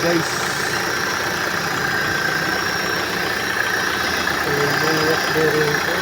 guys. Buhat bearing ko.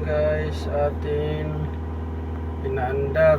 Guys, atin pinaandar.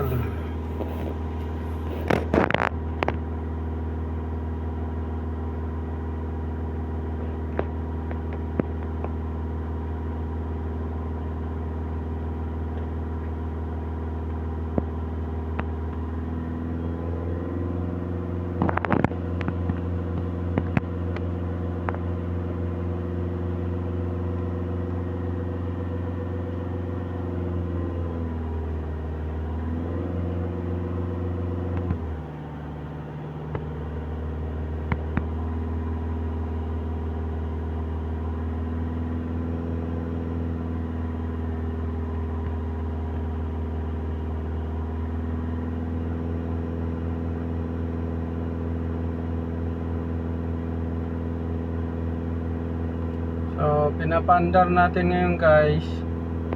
So, pinapandar natin ngayon guys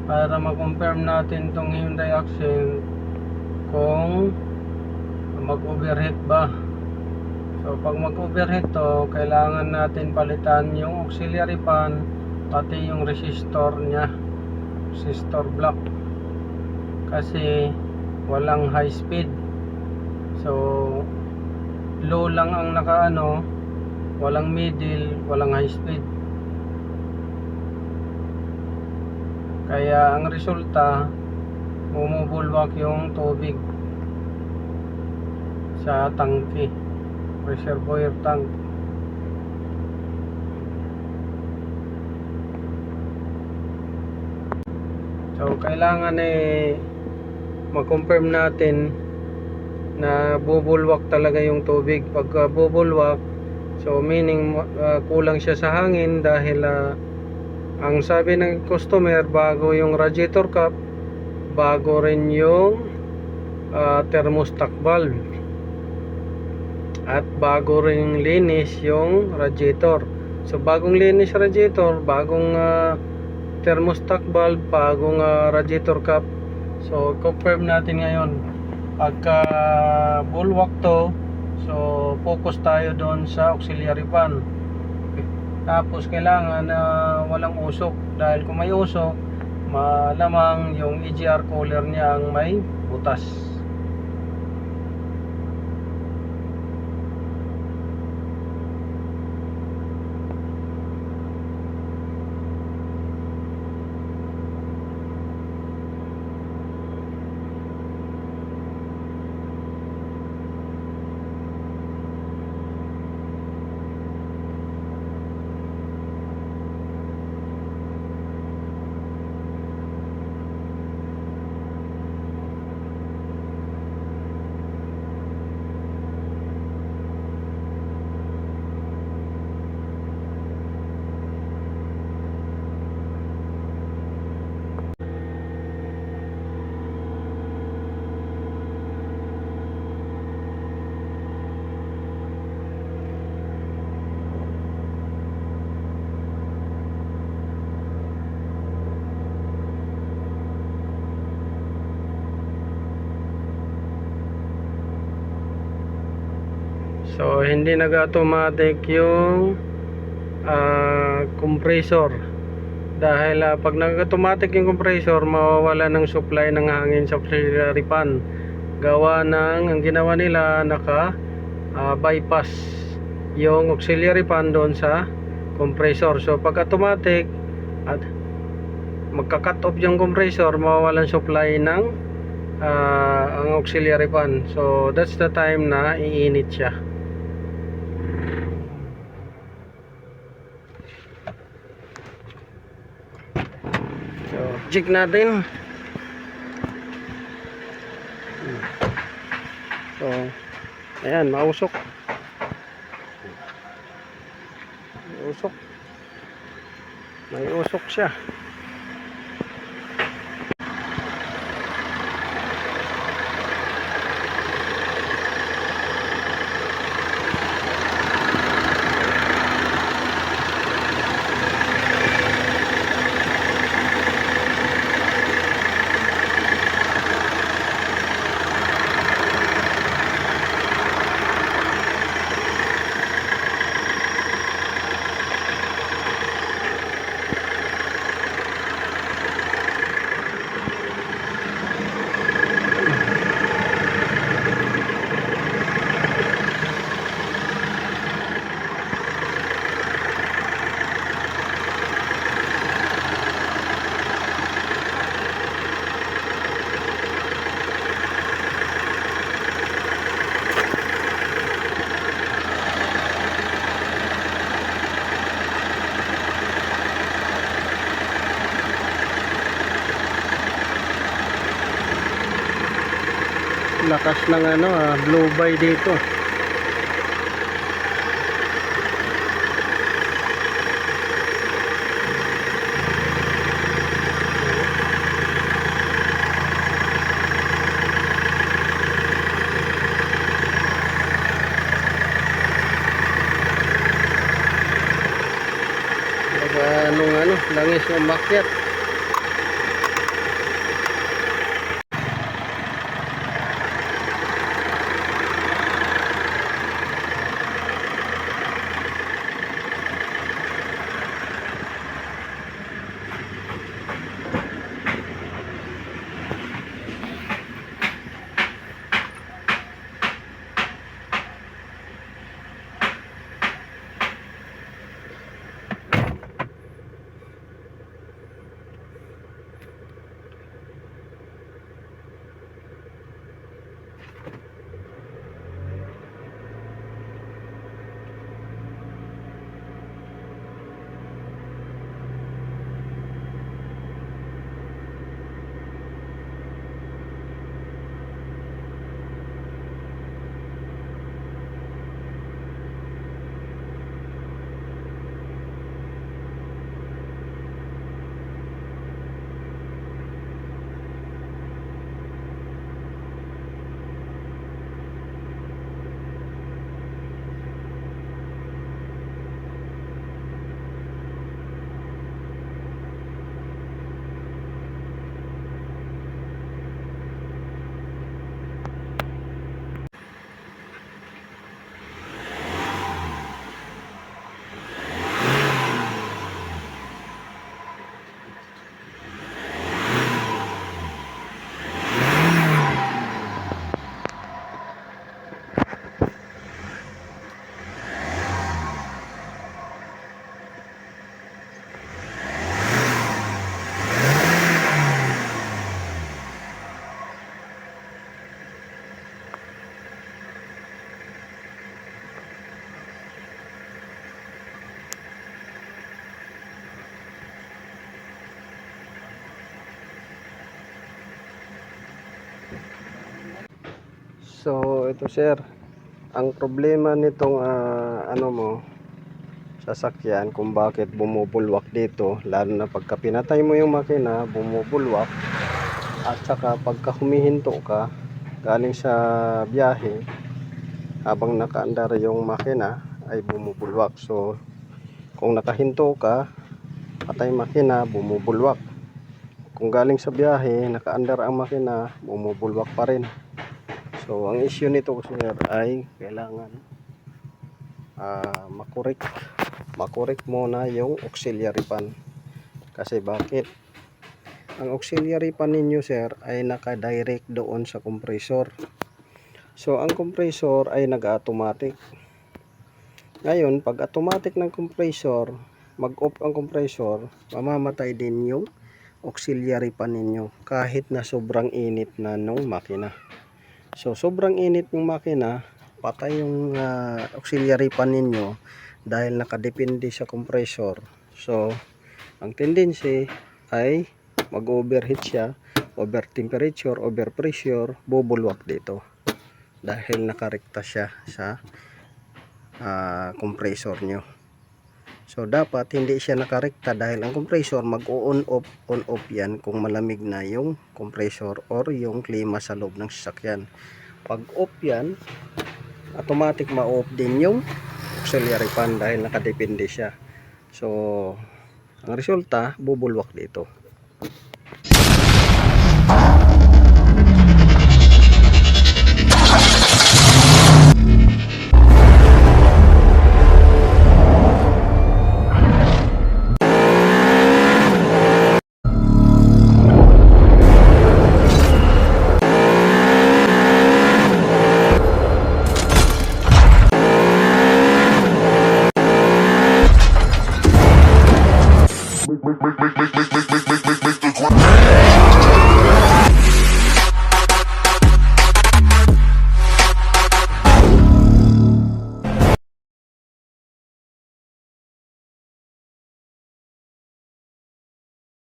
para mag-confirm natin tong Hyundai Accent kung mag-overheat ba. So, pag mag-overheat to, kailangan natin palitan yung auxiliary fan pati yung resistor nya, resistor block, kasi walang high speed. So, low lang ang nakaano, walang middle, walang high speed. Kaya ang resulta, bumubulwak yung tubig sa tangke, reservoir tank. So kailangan ma-confirm natin na bubulwak talaga yung tubig. Pag bubulwak, so meaning kulang siya sa hangin dahil ang sabi ng customer, bago yung radiator cap, bago rin yung thermostat valve, at bago rin linis yung radiator. So bagong linis radiator, bagong thermostat valve, bagong radiator cap. So confirm natin ngayon. Pagka bulwak to, so focus tayo doon sa auxiliary fan. Tapos kailangan walang usok, dahil kung may usok, malamang yung EGR cooler niya ang may butas. So hindi nag-automatic yung compressor, dahil pag nag-automatic yung compressor, mawawala ng supply ng hangin sa auxiliary fan. Gawa ng, ang ginawa nila, naka bypass yung auxiliary fan doon sa compressor. So pag automatic at magka-cut off yung compressor, mawawalan supply ng ang auxiliary fan. So that's the time na iinit siya. So check natin. So ayan, mausok. May usok siya. Lakas ng blow by dito. Langis ng makyat. So ito sir, ang problema nitong ano mo sasakyan kung bakit bumubulwak dito, lalo na pagka pinatay mo yung makina, bumubulwak, at saka pagka humihinto ka galing sa biyahe habang nakaandar yung makina ay bumubulwak. So kung nakahinto ka, patay makina, bumubulwak. Kung galing sa biyahe, nakaandar ang makina, bumubulwak pa rin. So ang issue nito sir ay kailangan makorek muna yung auxiliary pan. Kasi bakit? Ang auxiliary pan ninyo sir ay naka-direct doon sa compressor. So ang compressor ay nag-automatic. Ngayon pag automatic ng compressor, mag-off ang compressor, mamamatay din yung auxiliary pan ninyo kahit na sobrang init na nung makina. So sobrang init ng makina, patay yung auxiliary pan ninyo dahil nakadepende sa compressor. So ang tendency ay mag-overheat siya, over temperature, over pressure, bubulwak dito dahil nakarekta siya sa compressor nyo. So dapat hindi siya nakarekta dahil ang compressor mag-on off yan kung malamig na yung compressor or yung klima sa loob ng sasakyan. Pag off yan, automatic ma-off din yung auxiliary fan dahil nakadepende siya. So ang resulta, bubulwak dito. Make